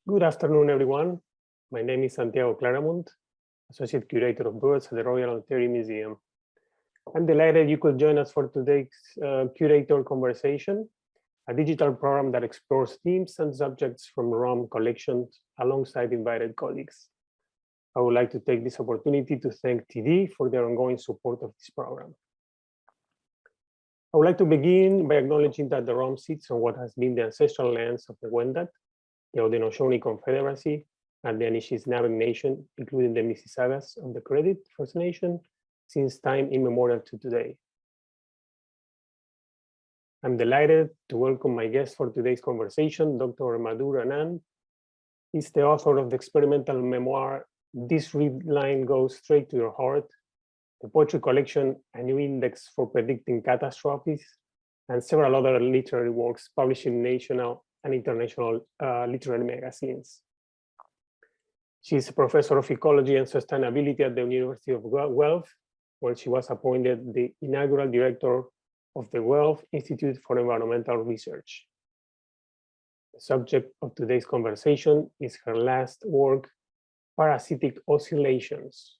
Good afternoon, everyone. My name is Santiago Claramunt, Associate Curator of Birds at the Royal Ontario Museum. I'm delighted you could join us for today's Curator Conversation, a digital program that explores themes and subjects from ROM collections alongside invited colleagues. I would like to take this opportunity to thank TD for their ongoing support of this program. I would like to begin by acknowledging that the ROM sits on what has been the ancestral lands of the Wendat, the Haudenosaunee Confederacy, and the Anishinaabe Nation, including the Mississaugas of the Credit First Nation, since time immemorial to today. I'm delighted to welcome my guest for today's conversation, Dr. Madhur Anand. He's the author of the experimental memoir, This Reed Line Goes Straight to Your Heart, the poetry collection, A New Index for Predicting Catastrophes, and several other literary works published in national and international literary magazines. She is a professor of ecology and sustainability at the University of Guelph, where she was appointed the inaugural director of the Guelph Institute for Environmental Research. The subject of today's conversation is her last work, Parasitic Oscillations.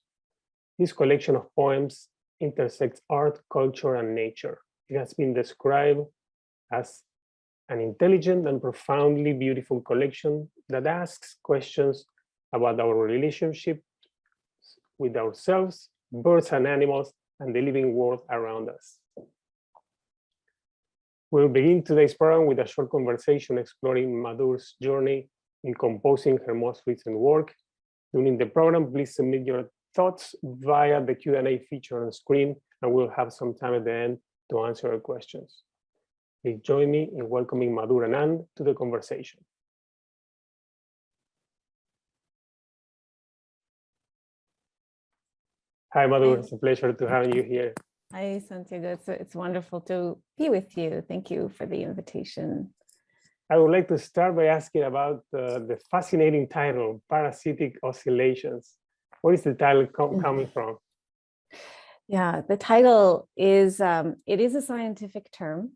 This collection of poems intersects art, culture, and nature. It has been described as an intelligent and profoundly beautiful collection that asks questions about our relationship with ourselves, birds and animals, and the living world around us. We'll begin today's program with a short conversation exploring Madhur's journey in composing her most recent work. During the program, please submit your thoughts via the Q&A feature on screen, and we'll have some time at the end to answer your questions. Please join me in welcoming Madhur Anand to the conversation. Hi, Madhur. It's a pleasure to have you here. Hi, Santiago. It's wonderful to be with you. Thank you for the invitation. I would like to start by asking about the fascinating title, Parasitic Oscillations. Where is the title coming from? Yeah, the title is, it is a scientific term.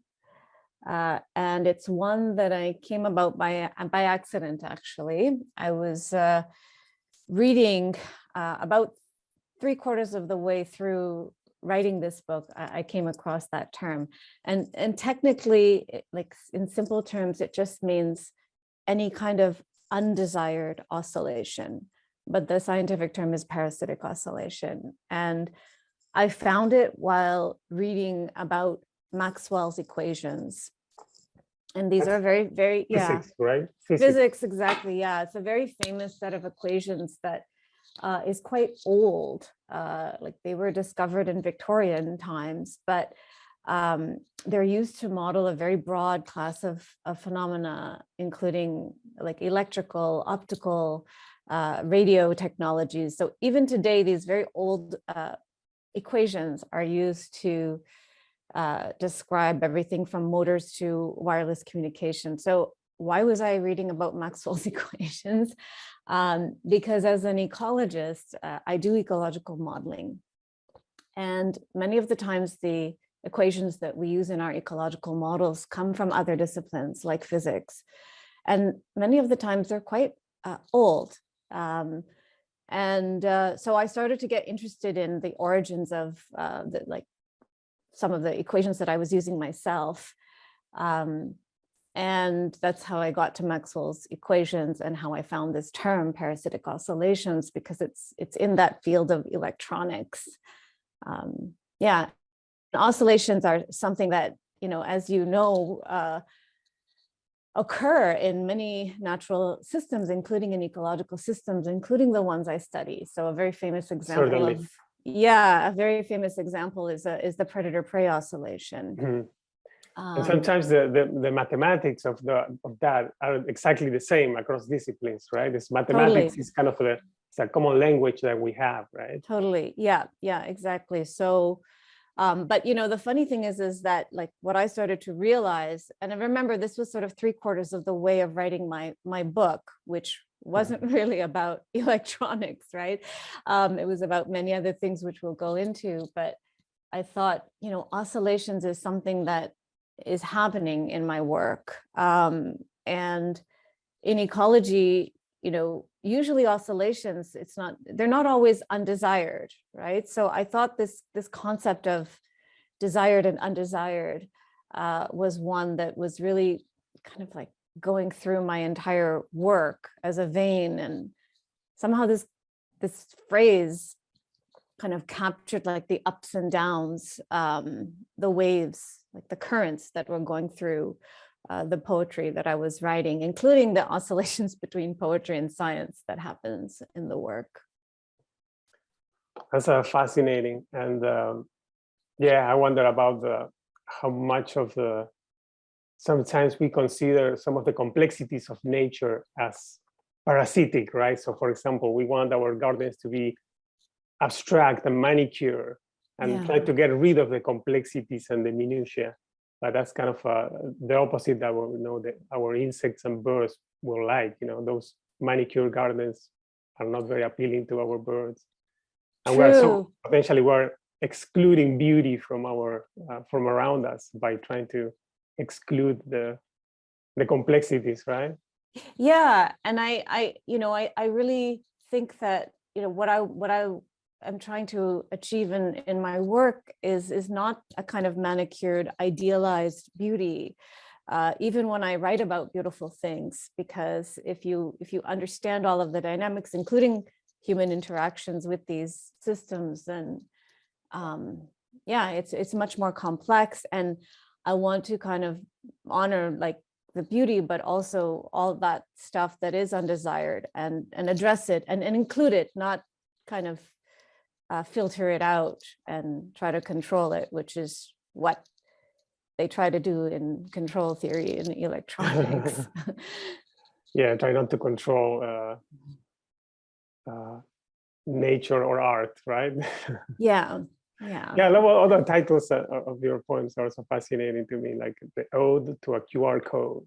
And it's one that I came about by accident, actually. I was reading about 3/4 of the way through writing this book, I came across that term. And technically, like in simple terms, it just means any kind of undesired oscillation. But the scientific term is parasitic oscillation. And I found it while reading about Maxwell's equations. And these are very, very, physics, right? Physics, exactly, yeah. It's a very famous set of equations that is quite old. Like they were discovered in Victorian times, but they're used to model a very broad class of phenomena, including like electrical, optical, radio technologies. So even today, these very old equations are used to describe everything from motors to wireless communication. So why was I reading about Maxwell's equations? Because as an ecologist, I do ecological modeling. And many of the times the equations that we use in our ecological models come from other disciplines like physics. And many of the times they're quite old. So I started to get interested in the origins of some of the equations that I was using myself. And that's how I got to Maxwell's equations and how I found this term parasitic oscillations, because it's in that field of electronics. Yeah, oscillations are something that, as you know, occur in many natural systems, including in ecological systems, including the ones I study. So a very famous example Certainly. a very famous example is the predator-prey oscillation. Mm-hmm. And sometimes the mathematics of that are exactly the same across disciplines, right? This mathematics is kind of it's a common language that we have, right? Totally. Yeah, exactly. So, but the funny thing is that like what I started to realize, and I remember this was sort of 3/4 of the way of writing my book, which wasn't really about electronics, right? It was about many other things which we'll go into. But I thought, oscillations is something that is happening in my work. And in ecology, usually oscillations, they're not always undesired, right? So I thought this concept of desired and undesired was one that was really kind of like going through my entire work as a vein, and somehow this phrase kind of captured like the ups and downs, the waves, like the currents that were going through the poetry that I was writing, including the oscillations between poetry and science that happens in the work. That's fascinating. And yeah, I wonder about how much of sometimes we consider some of the complexities of nature as parasitic, right? So for example, we want our gardens to be abstract and manicure and try to get rid of the complexities and the minutiae. But that's kind of the opposite that our insects and birds will like. Those manicure gardens are not very appealing to our birds. And we're excluding beauty from from around us by trying to exclude the complexities, right? Yeah, and I really think that what I'm trying to achieve in my work is not a kind of manicured, idealized beauty, even when I write about beautiful things, because if you understand all of the dynamics, including human interactions with these systems, then it's much more complex. And I want to kind of honor like the beauty, but also all that stuff that is undesired, and address it and include it, not kind of filter it out and try to control it, which is what they try to do in control theory in electronics. Yeah, try not to control nature or art, right? Yeah. Yeah, I love all the titles of your poems are also fascinating to me, like the Ode to a QR Code,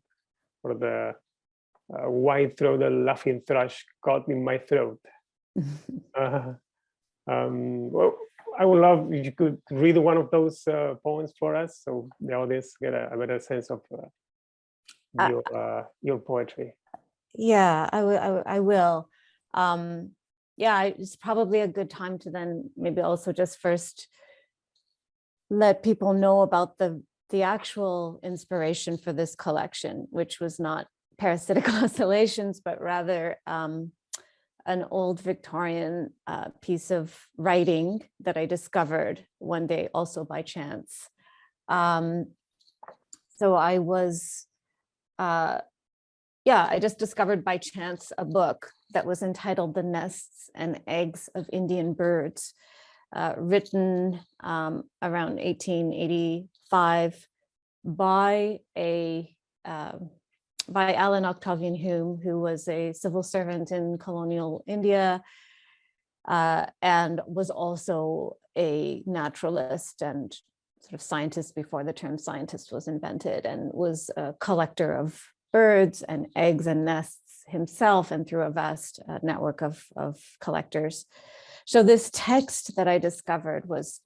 or the White-throated laughing thrush caught in my throat. Well, I would love if you could read one of those poems for us, so the audience get a better sense of your poetry. Yeah, I will. It's probably a good time to then maybe also just first let people know about the actual inspiration for this collection, which was not Parasitic Oscillations, but rather an old Victorian piece of writing that I discovered one day, also by chance. So I was, I just discovered by chance a book that was entitled The Nests and Eggs of Indian Birds, written around 1885 by Alan Octavian Hume, who was a civil servant in colonial India, and was also a naturalist and sort of scientist before the term scientist was invented, and was a collector of birds and eggs and nests himself, and through a vast network of collectors. So this text that I discovered was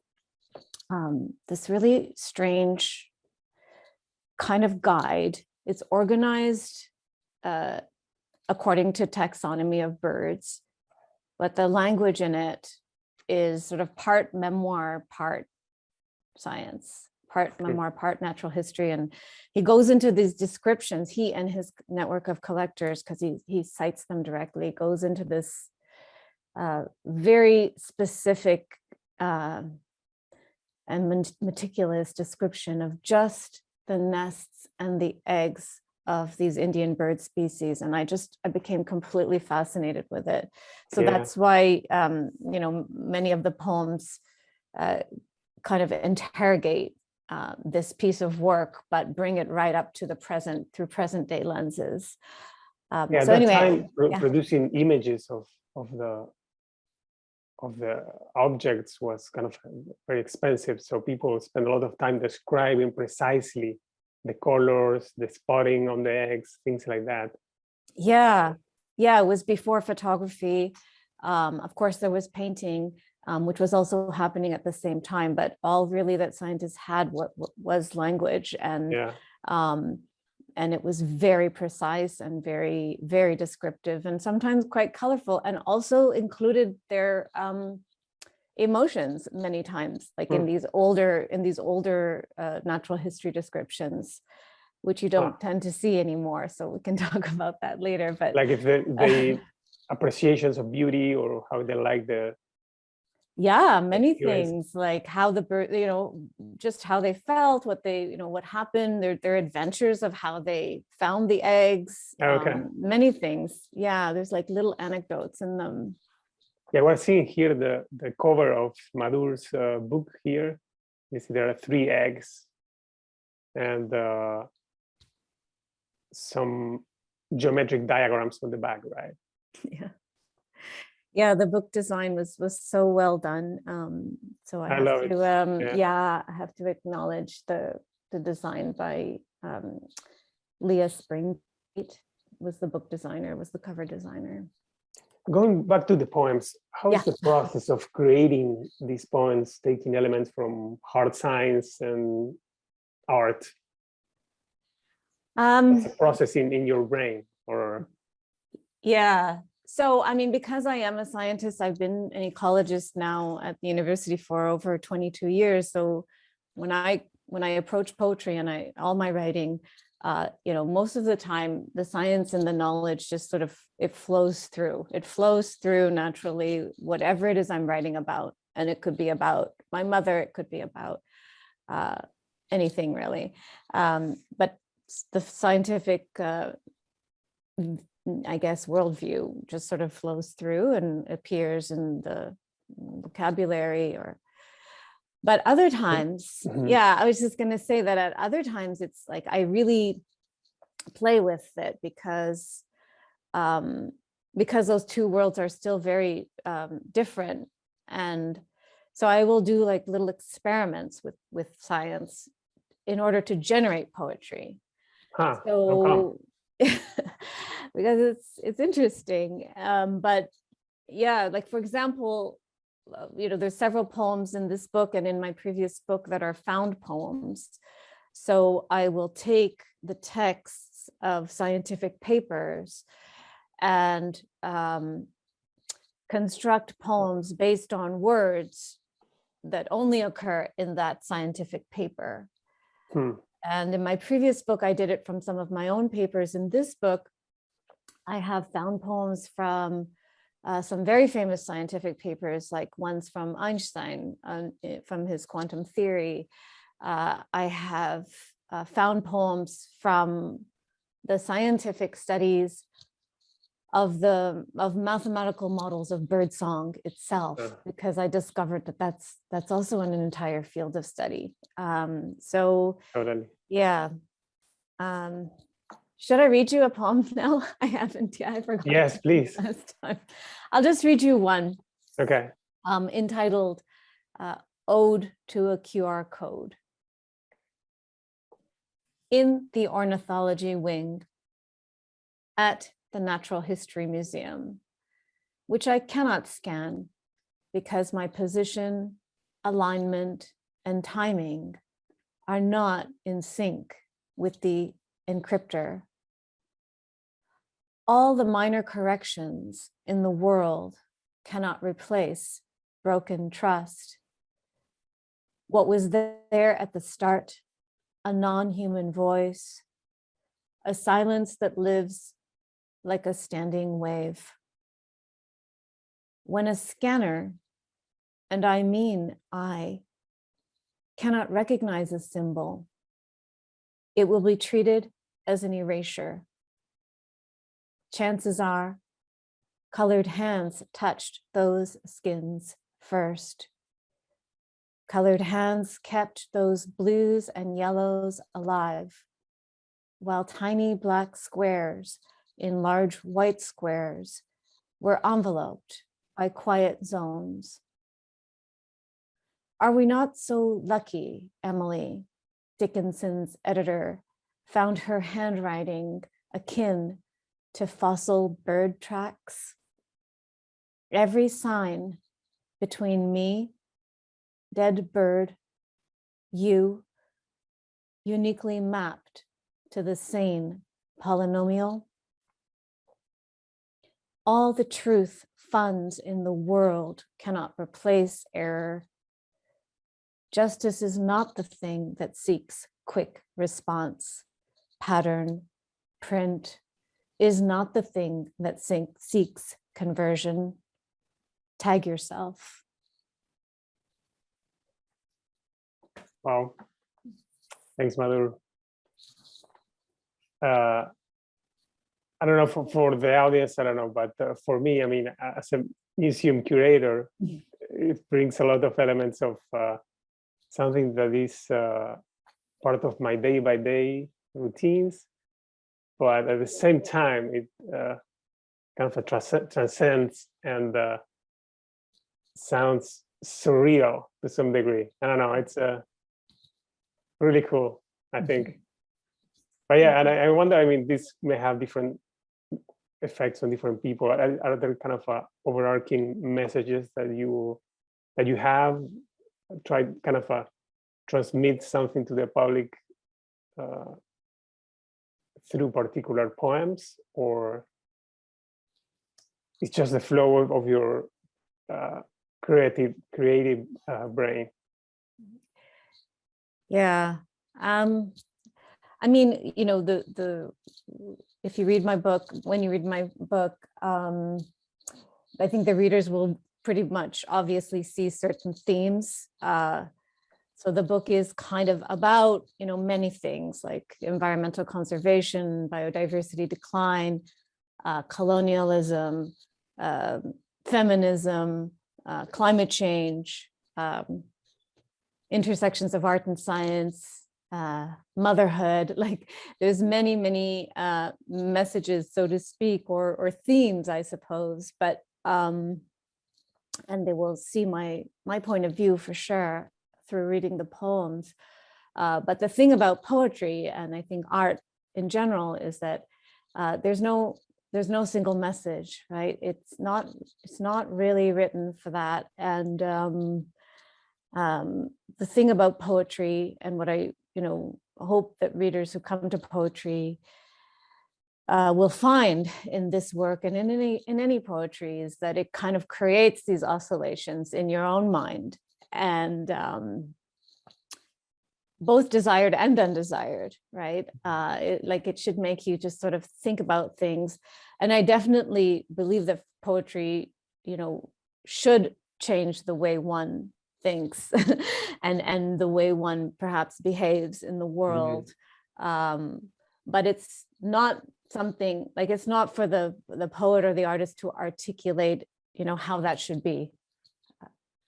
this really strange kind of guide. It's organized according to taxonomy of birds, but the language in it is sort of part memoir, part science, part memoir, part natural history. And he goes into these descriptions, he and his network of collectors, because he cites them directly, goes into this very specific and meticulous description of just the nests and the eggs of these Indian bird species. And I became completely fascinated with it. So that's why, many of the poems kind of interrogate this piece of work, but bring it right up to the present through present day lenses. So anyway, producing images of the objects was kind of very expensive. So people spend a lot of time describing precisely the colors, the spotting on the eggs, things like that. Yeah, it was before photography. Of course, there was painting, which was also happening at the same time, but all really that scientists had was language and And it was very precise and very, very descriptive, and sometimes quite colorful, and also included their emotions many times, like in these older natural history descriptions, which you don't tend to see anymore. So we can talk about that later. But like if the appreciations of beauty, or how they like the many appearance. things, like how the bird, just how they felt, what they, what happened, their adventures of how they found the eggs, many things. Yeah, there's like little anecdotes in them. Yeah, we're seeing here the cover of Madhur's book here. You see there are 3 eggs and some geometric diagrams on the back, right? Yeah, the book design was so well done. So I have to I have to acknowledge the design by Leah Springate was the book designer, was the cover designer. Going back to the poems, how is the process of creating these poems, taking elements from hard science and art? What's the process in your brain? Or so I mean, because I am a scientist, I've been an ecologist now at the university for over 22 years. So when I approach poetry and all my writing, most of the time the science and the knowledge just sort of, it flows through naturally, whatever it is I'm writing about. And it could be about my mother, it could be about anything really. But the scientific, I guess, worldview just sort of flows through and appears in the vocabulary. But other times, I was just going to say that at other times, it's like I really play with it because those two worlds are still very different. And so I will do like little experiments with science in order to generate poetry. So because it's interesting. But yeah, like for example, there's several poems in this book and in my previous book that are found poems. So I will take the texts of scientific papers and construct poems based on words that only occur in that scientific paper. And in my previous book, I did it from some of my own papers. In this book, I have found poems from some very famous scientific papers, like ones from Einstein, from his quantum theory. I have found poems from the scientific studies of mathematical models of birdsong itself, because I discovered that that's also an entire field of study. So totally. Yeah. Should I read you a poem now? I haven't. Yeah, I forgot. Yes, please. Last time. I'll just read you one. Okay. Entitled Ode to a QR Code. In the ornithology wing at the Natural History Museum, which I cannot scan because my position, alignment, and timing are not in sync with the encryptor. All the minor corrections in the world cannot replace broken trust. What was there at the start, a non-human voice, a silence that lives like a standing wave. When a scanner, and I mean I, cannot recognize a symbol, it will be treated as an erasure. Chances are, colored hands touched those skins first. Colored hands kept those blues and yellows alive, while tiny black squares in large white squares were enveloped by quiet zones. Are we not so lucky, Emily, Dickinson's editor, found her handwriting akin to fossil bird tracks? Every sign between me, dead bird, you, uniquely mapped to the sane polynomial. All the truth funds in the world cannot replace error. Justice is not the thing that seeks quick response. Pattern, print is not the thing that seeks conversion. Tag yourself. Wow. Thanks, Madhur. I don't know for the audience, I don't know, but for me, I mean, as a museum curator, it brings a lot of elements of something that is part of my day-by-day routines, but at the same time, it kind of transcends and sounds surreal to some degree. I don't know, it's really cool, I think. But yeah, and I wonder, I mean, this may have different effects on different people. Are there kind of overarching messages that you have tried kind of transmit something to the public through particular poems, or it's just the flow of your creative brain? Yeah. I mean, you know, if you read my book, when you read my book, I think the readers will pretty much obviously see certain themes. So the book is kind of about, you know, many things like environmental conservation, biodiversity decline, colonialism, feminism, climate change, intersections of art and science, motherhood. Like there's many messages, so to speak, or themes, I suppose, but and they will see my point of view for sure through reading the poems. But the thing about poetry, and I think art in general, is that there's no single message, right? It's not really written for that. And the thing about poetry, and what I hope that readers who come to poetry will find in this work and in any poetry, is that it kind of creates these oscillations in your own mind, and both desired and undesired, right? It should make you just sort of think about things. And I definitely believe that poetry, should change the way one thinks and the way one perhaps behaves in the world. But it's not something, like, it's not for the poet or the artist to articulate, how that should be.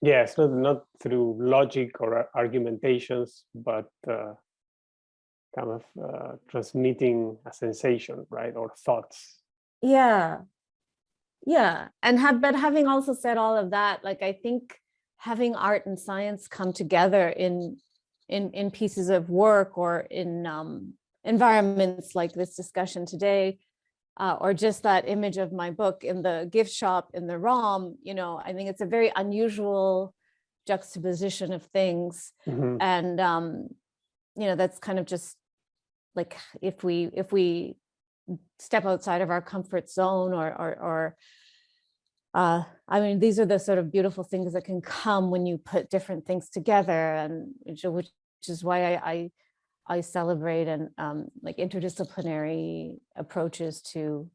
Yes, not through logic or argumentations, but kind of transmitting a sensation, right, or thoughts. Yeah. And but having also said all of that, like, I think having art and science come together in pieces of work, or in environments like this discussion today, or just that image of my book in the gift shop in the ROM, I think it's a very unusual juxtaposition of things. And that's kind of just like, if we step outside of our comfort zone, or I mean, these are the sort of beautiful things that can come when you put different things together, and which is why I celebrate and like interdisciplinary approaches to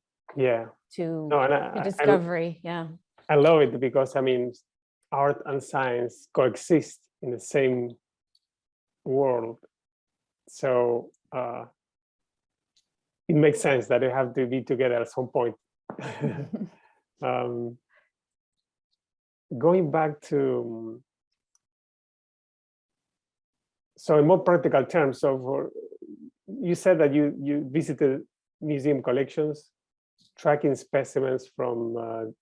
discovery. I love it, because I mean, art and science coexist in the same world, so it makes sense that they have to be together at some point. Going back to, so in more practical terms, so you said that you visited museum collections, tracking specimens from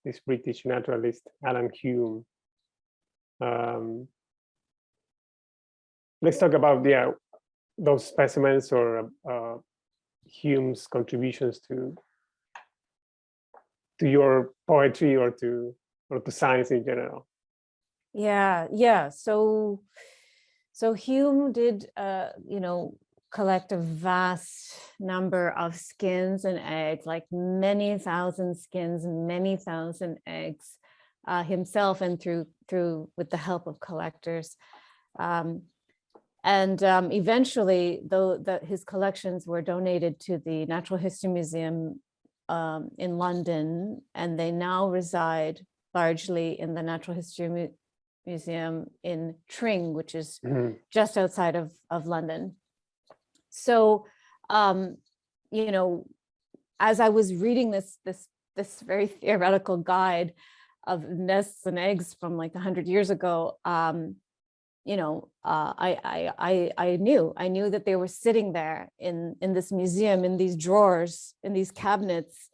this British naturalist, Alan Hume. Let's talk about those specimens, or Hume's contributions to your poetry, or to science in general. Yeah. So Hume did, collect a vast number of skins and eggs, like many thousand skins and many thousand eggs himself, and through with the help of collectors. Eventually, though, his collections were donated to the Natural History Museum in London, and they now reside largely in the Natural History Museum in Tring, which is just outside of London. So, you know, as I was reading this very theoretical guide of nests and eggs from like 100 years ago, you know, I knew that they were sitting there in this museum, in these drawers, in these cabinets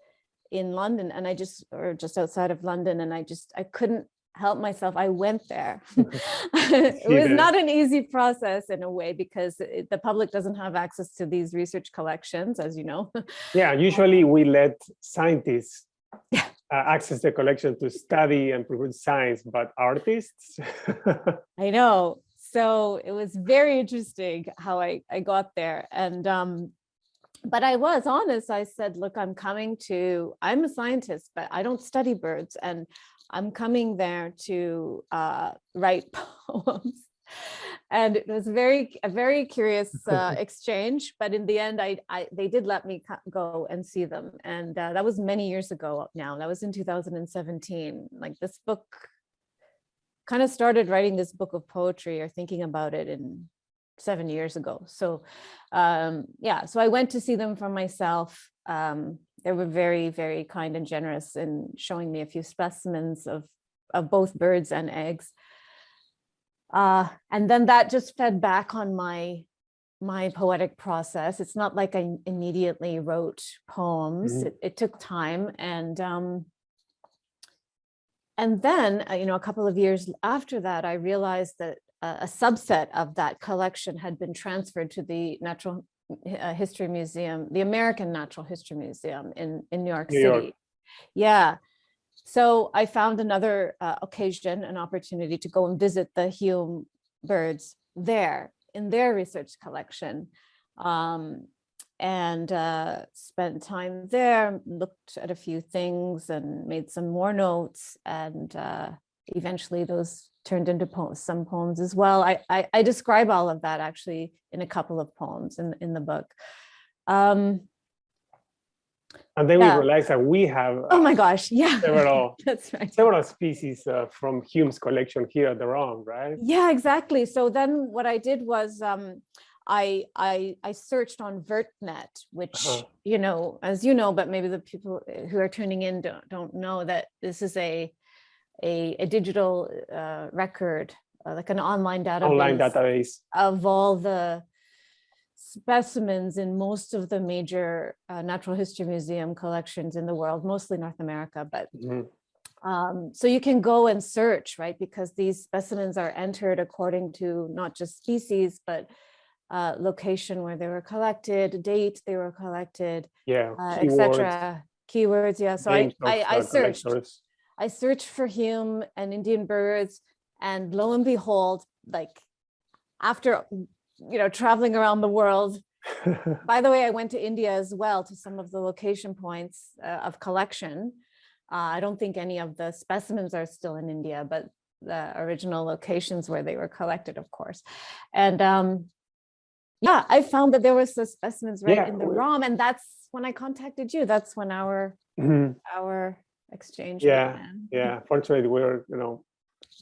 in London, and or just outside of London, and I couldn't help myself. I went there. It was not an easy process in a way, because the public doesn't have access to these research collections, as you know. Yeah, usually we let scientists access the collection to study and promote science, but artists? I know. So it was very interesting how I got there. And but I was honest. I said, look, I'm a scientist, but I don't study birds. And I'm coming there to write poems. And it was a very curious exchange. But in the end, they did let me go and see them. And that was many years ago now. That was in 2017. Like, this book, kind of started writing this book of poetry or thinking about it in 7 years ago. So yeah, so I went to see them for myself. They were very, very kind and generous in showing me a few specimens of both birds and eggs. And then that just fed back on my poetic process. It's not like I immediately wrote poems. It took time. And then, you know, a couple of years after that, I realized that a subset of that collection had been transferred to the Natural History Museum, the American Natural History Museum in New York City. Yeah. So I found another occasion, an opportunity to go and visit the Hume birds there in their research collection, and spent time there, looked at a few things and made some more notes, and eventually those turned into some poems as well. I describe all of that actually in a couple of poems in the book. And then we realized that we have oh my gosh, yeah, several that's right, several species from Hume's collection here at the ROM, right? Yeah, exactly. So then what I did was I searched on Vertnet, which you know, as you know, but maybe the people who are tuning in don't know that this is a digital record, like an online database of all the specimens in most of the major natural history museum collections in the world, mostly North America, but so you can go and search, right? Because these specimens are entered according to not just species, but location where they were collected, date they were collected, etc. Keywords, yeah. So I searched for Hume and Indian birds, and lo and behold, like after, you know, traveling around the world. By the way, I went to India as well, to some of the location points of collection. I don't think any of the specimens are still in India, but the original locations where they were collected, of course. And yeah, I found that there was the specimens right in the ROM, and that's when I contacted you. That's when our exchange began. Yeah. Fortunately, we're, you know,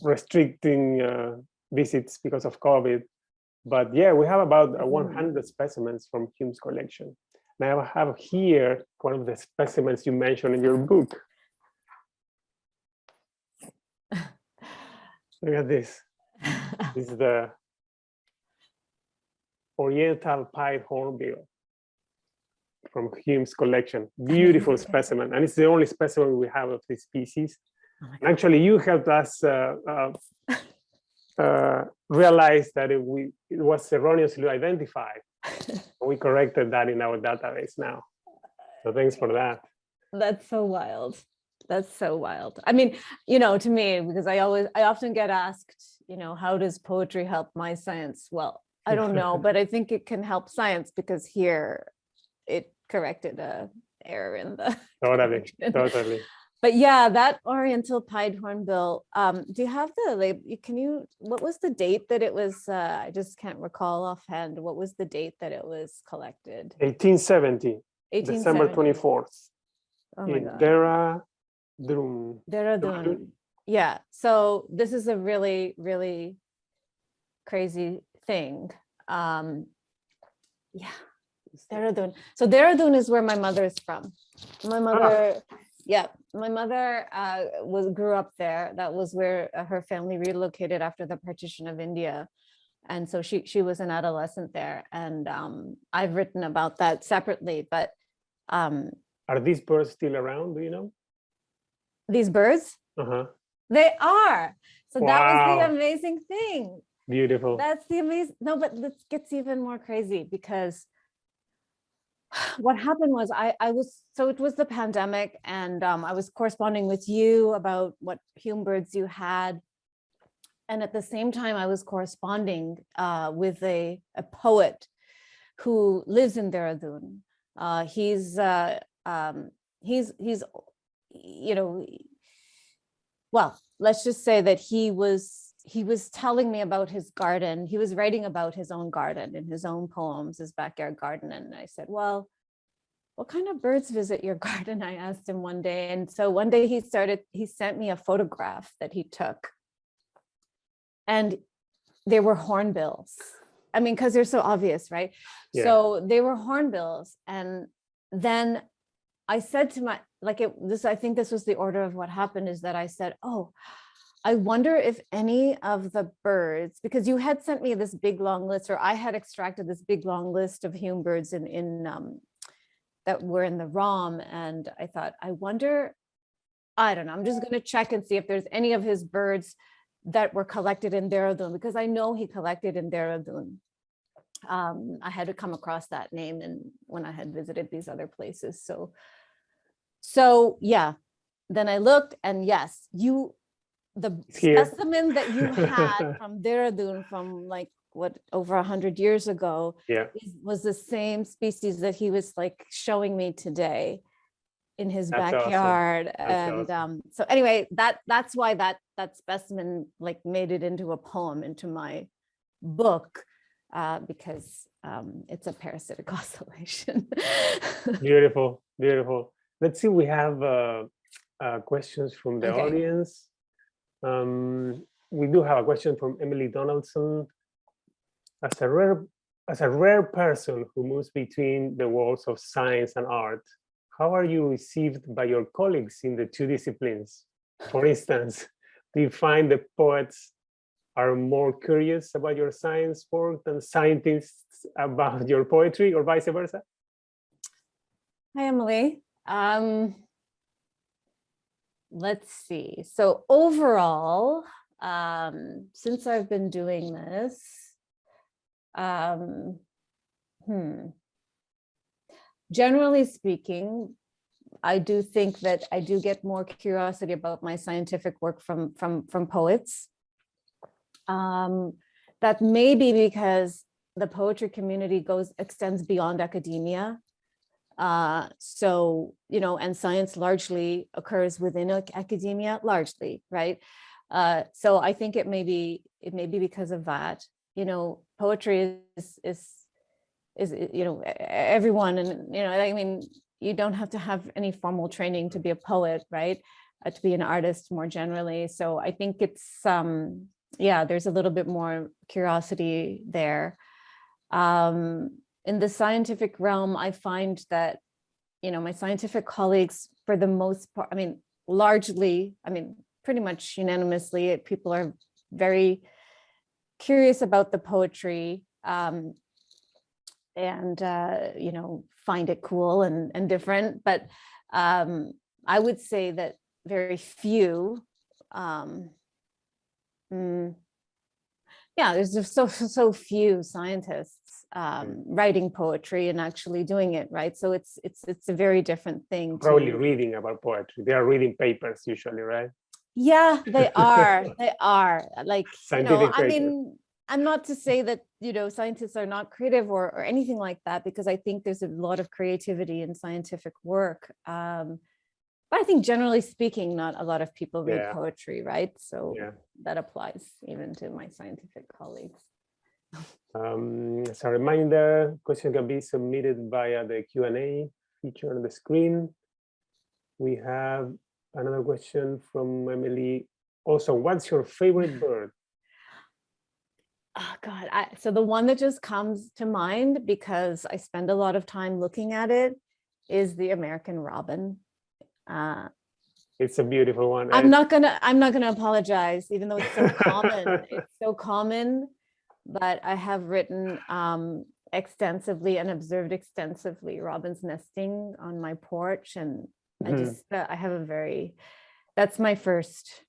restricting visits because of COVID. But yeah, we have about 100 specimens from Hume's collection. Now I have here one of the specimens you mentioned in your book. Look at this. This is the Oriental pied hornbill from Hume's collection. Beautiful specimen. And it's the only specimen we have of this species. And actually, you helped us realized that it was erroneously identified. We corrected that in our database now. So thanks for that. That's so wild. That's so wild. I mean, you know, to me, because I often get asked, you know, how does poetry help my science? Well, I don't know, but I think it can help science because here it corrected a error in the Totally, correction. totally. But yeah, that Oriental pied hornbill. Do you have the label? What was the date that it was? I just can't recall offhand. What was the date that it was collected? 1870, December 1870. 24th. Oh my in God. Dehradun. Dehradun. Yeah. So this is a really, really crazy thing. Yeah. Dehradun. So Dehradun is where my mother is from. My mother, my mother grew up there. That was where her family relocated after the partition of India, and so she was an adolescent there. And I've written about that separately. But are these birds still around? Do you know? These birds? They are. So that was the amazing thing. Beautiful. That's the amazing. No, but this gets even more crazy because what happened was it was the pandemic, and I was corresponding with you about what hummingbirds you had. And at the same time, I was corresponding with a poet who lives in Dehradun. He's well, let's just say that he was telling me about his garden. He was writing about his own garden in his own poems, his backyard garden. And I said, well, what kind of birds visit your garden? I asked him one day. And so one day he sent me a photograph that he took. And they were hornbills. I mean, because they're so obvious, right? Yeah. So they were hornbills. And then I said to I think this was the order of what happened, is that I said, oh, I wonder if any of the birds, because you had sent me this big long list, or I had extracted this big long list of hummingbirds that were in the ROM. And I thought, I wonder, I don't know, I'm just going to check and see if there's any of his birds that were collected in Dehradun, because I know he collected in Dehradun. I had to come across that name and when I had visited these other places. So yeah, then I looked, and yes, the specimen that you had from Dehradun from over 100 years ago was the same species that he was showing me today in his backyard. Awesome. And awesome. So anyway, that's why that specimen made it into a poem, into my book, because it's a parasitic oscillation. Beautiful, beautiful. Let's see, we have questions from the audience. We do have a question from Emily Donaldson. As a rare person who moves between the worlds of science and art, how are you received by your colleagues in the two disciplines? For instance, do you find the poets are more curious about your science work than scientists about your poetry, or vice versa? Hi, Emily. Let's see. So overall, since I've been doing this, generally speaking, I do think that I do get more curiosity about my scientific work from poets. That may be because the poetry community extends beyond academia. So, and science largely occurs within academia, largely, right? So I think it may be because of that. Poetry is everyone, and I mean, you don't have to have any formal training to be a poet, right? To be an artist more generally. So I think it's there's a little bit more curiosity there. In the scientific realm, I find that, my scientific colleagues, for the most part, pretty much unanimously, people are very curious about the poetry, and, find it cool and different. But I would say that very few, there's just so few scientists writing poetry and actually doing it, right? So it's a very different thing. Probably reading about poetry. They are reading papers usually, right? Yeah, they are. They are scientific papers. I'm not to say that, scientists are not creative or anything like that, because I think there's a lot of creativity in scientific work. But I think generally speaking, not a lot of people read poetry, right? So that applies even to my scientific colleagues. As a reminder, questions can be submitted via the Q&A feature on the screen. We have another question from Emily. Also, what's your favorite bird? Oh God, so the one that just comes to mind, because I spend a lot of time looking at it, is the American robin. It's a beautiful one. I'm not gonna apologize, even though it's so common. It's so common, but I have written extensively and observed extensively robins nesting on my porch, and I have a very, that's my first,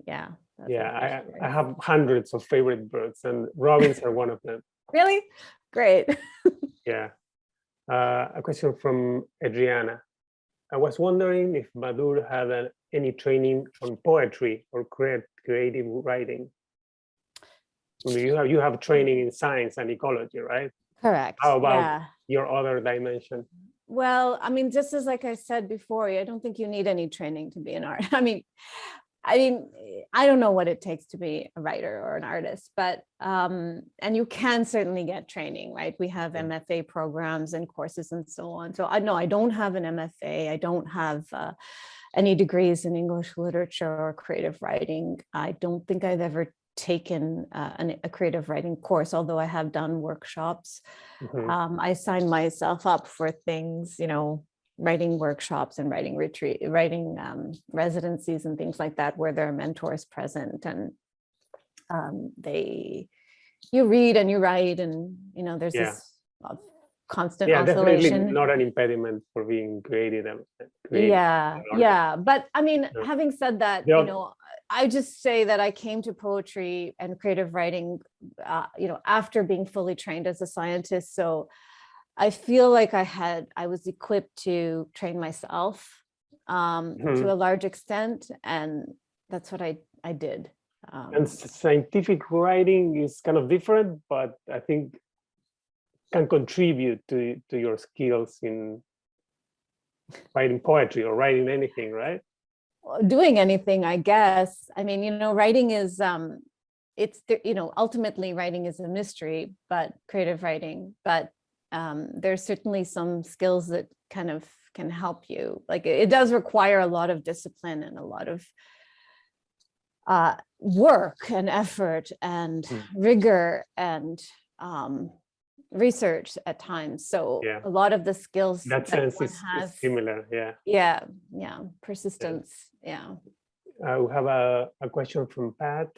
I have hundreds of favorite birds, and robins are one of them. Really? Great. Yeah. A question from Adriana. I was wondering if Madhur had any training on poetry or creative writing. I mean, you have training in science and ecology, right? Correct. How about your other dimension? Well, I mean, just as like I said before, I don't think you need any training to be an artist. I mean, I don't know what it takes to be a writer or an artist, but and you can certainly get training, right? We have MFA programs and courses and so on. So I don't have an MFA. I don't have any degrees in English literature or creative writing. I don't think I've ever taken a creative writing course, although I have done workshops. I signed myself up for things, writing workshops and writing residencies and things like that, where there are mentors present, and you read and you write, and there's this constant oscillation. Definitely not an impediment for being creative. But I mean, having said that, I just say that I came to poetry and creative writing, after being fully trained as a scientist. So I feel like I was equipped to train myself to a large extent, and that's what I did. And scientific writing is kind of different, but I think can contribute to your skills in writing poetry or writing anything, right? Doing anything, I guess. I mean, writing is ultimately writing is a mystery, but creative writing, but there's certainly some skills that kind of can help you. Like, it does require a lot of discipline and a lot of work and effort and rigor and research at times. So a lot of the skills that sense is similar. Persistence. We have a question from Pat.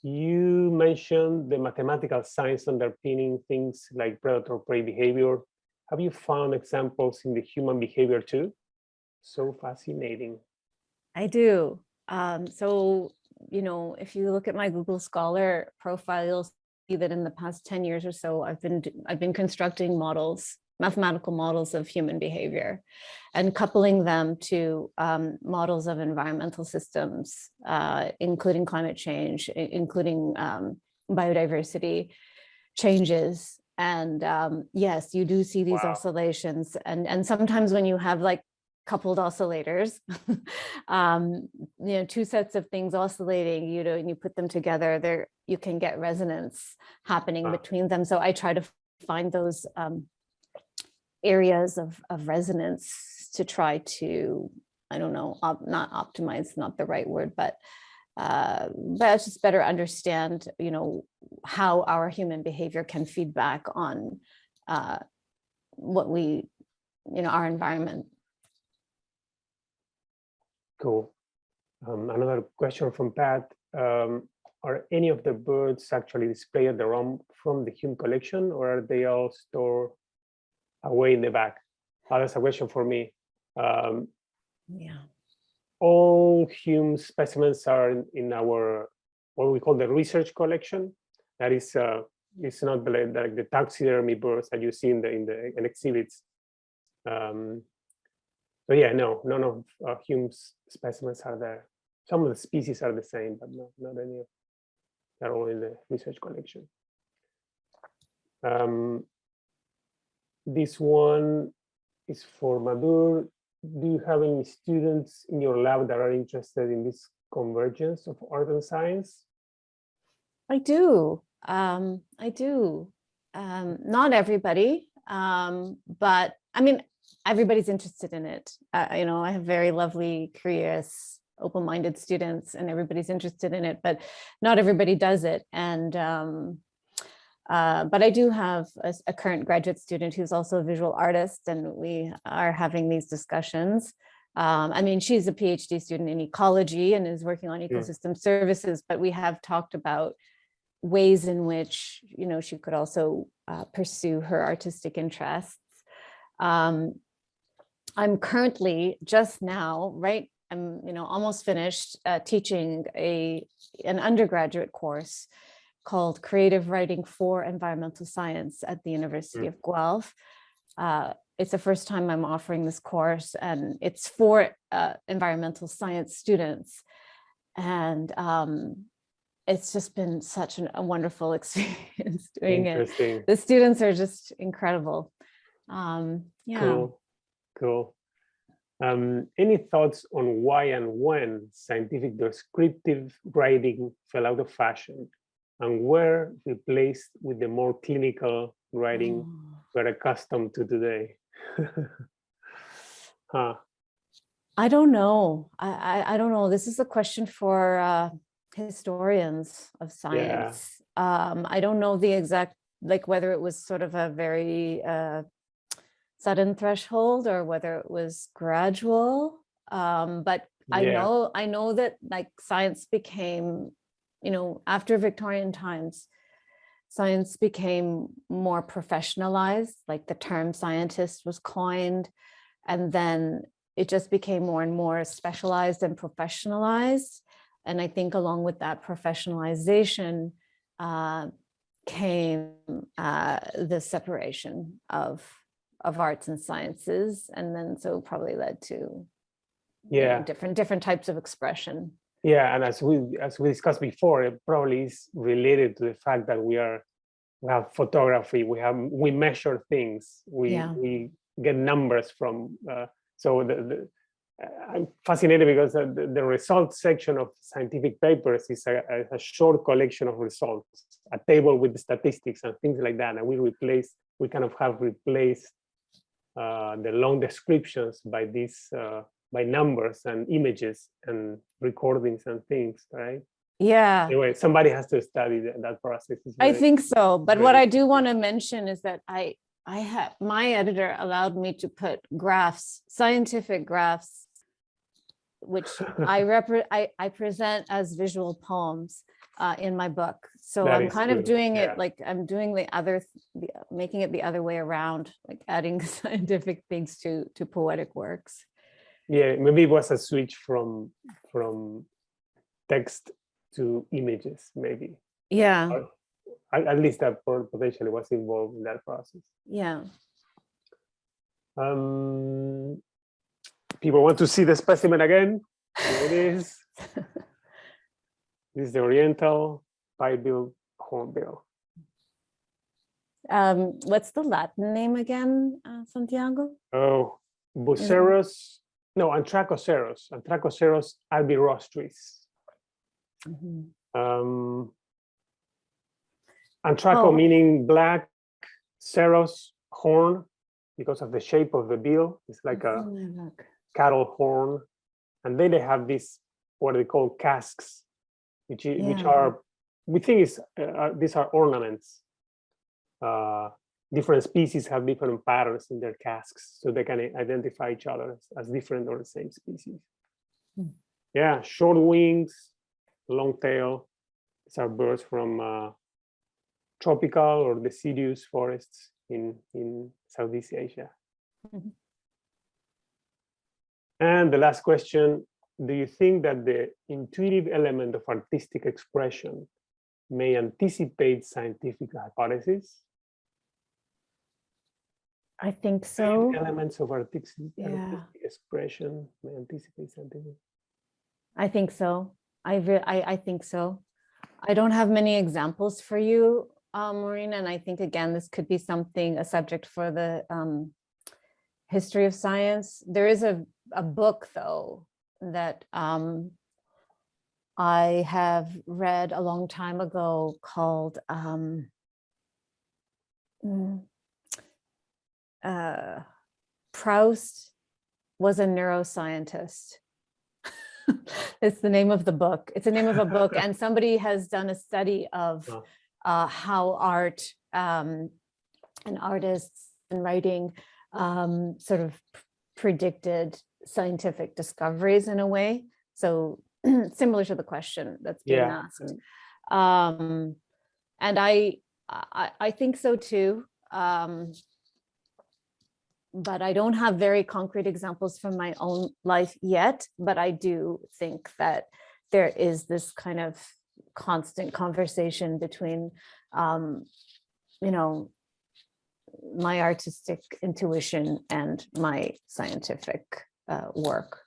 You mentioned the mathematical science underpinning things like predator-prey behavior. Have you found examples in the human behavior too? So fascinating. I do. So, if you look at my Google Scholar profile, you'll see that in the past 10 years or so, I've been constructing mathematical models of human behavior, and coupling them to models of environmental systems, including climate change, including biodiversity changes. And yes, you do see these oscillations. And sometimes when you have like coupled oscillators, two sets of things oscillating, and you put them together, you can get resonance happening between them. So I try to find those areas of resonance to try to, I don't know, not optimize, not the right word, but just better understand, how our human behavior can feed back on what we, our environment. Cool. Another question from Pat. Are any of the birds actually displayed at the ROM from the Hume collection, or are they all stored away in the back? That's a question for me. All Hume specimens are in our, what we call the research collection. That is, it's not like the taxidermy birds that you see in exhibits. So no, none of Hume's specimens are there. Some of the species are the same, but not any of. They're all in the research collection. This one is for Madhur. Do you have any students in your lab that are interested in this convergence of art and science? I do. I do. Not everybody, but I mean, everybody's interested in it. You know, I have very lovely, curious, open-minded students, and everybody's interested in it, but not everybody does it. And but I do have a current graduate student who's also a visual artist, and we are having these discussions. I mean, she's a PhD student in ecology and is working on ecosystem services, but we have talked about ways in which, you know, she could also pursue her artistic interests. I'm currently just now, right, I'm, you know, almost finished teaching an undergraduate course called Creative Writing for Environmental Science at the University of Guelph. It's the first time I'm offering this course, and it's for environmental science students. And it's just been such a wonderful experience doing it. The students are just incredible. Yeah. Cool. Any thoughts on why and when scientific descriptive writing fell out of fashion and were replaced with the more clinical writing we're accustomed to today? I don't know. I don't know. This is a question for historians of science. I don't know the exact, like whether it was sort of a very sudden threshold or whether it was gradual. But I know that like science became, you know, after Victorian times, science became more professionalized, like the term scientist was coined, and then it just became more and more specialized and professionalized. And I think along with that professionalization came the separation of arts and sciences, and then so probably led to you know, different types of expression. Yeah, and as we discussed before, it probably is related to the fact that we have photography, we measure things, we get numbers from. So I'm fascinated because the results section of scientific papers is a short collection of results, a table with the statistics and things like that, and we kind of have replaced the long descriptions by these by numbers and images and recordings and things, right? Yeah. Anyway, somebody has to study that process. I think so. But what I do want to mention is that my editor allowed me to put graphs, scientific graphs, which I present as visual poems in my book. So I'm kind of doing it like I'm doing making it the other way around, like adding scientific things to poetic works. Yeah, maybe it was a switch from text to images, maybe. Yeah. Or at least that potentially was involved in that process. Yeah. People want to see the specimen again. Here it is. This is the Oriental pipe-billed hornbill. What's the Latin name again, Santiago? Oh, Buceros. No, Anthracoceros albirostris. Anthraco meaning black, ceros, horn, because of the shape of the bill. It's like a cattle horn. And then they have this, what they call casques, which are, we think these are ornaments. Different species have different patterns in their casques, so they can identify each other as different or the same species. Yeah, short wings, long tail. These are birds from tropical or deciduous forests in Southeast Asia. And the last question, do you think that the intuitive element of artistic expression may anticipate scientific hypotheses? I think so. Elements of artistic expression may anticipate scientific. I think so. I think so. I don't have many examples for you, Maureen, and I think, again, this could be something, a subject for the history of science. There is a book, though, that I have read a long time ago called Proust was a neuroscientist. It's the name of the book. It's the name of a book, and somebody has done a study of how art and artists and writing sort of predicted scientific discoveries in a way. So similar to the question that's being asked. And I think so too. But I don't have very concrete examples from my own life yet, but I do think that there is this kind of constant conversation between, you know, my artistic intuition and my scientific work.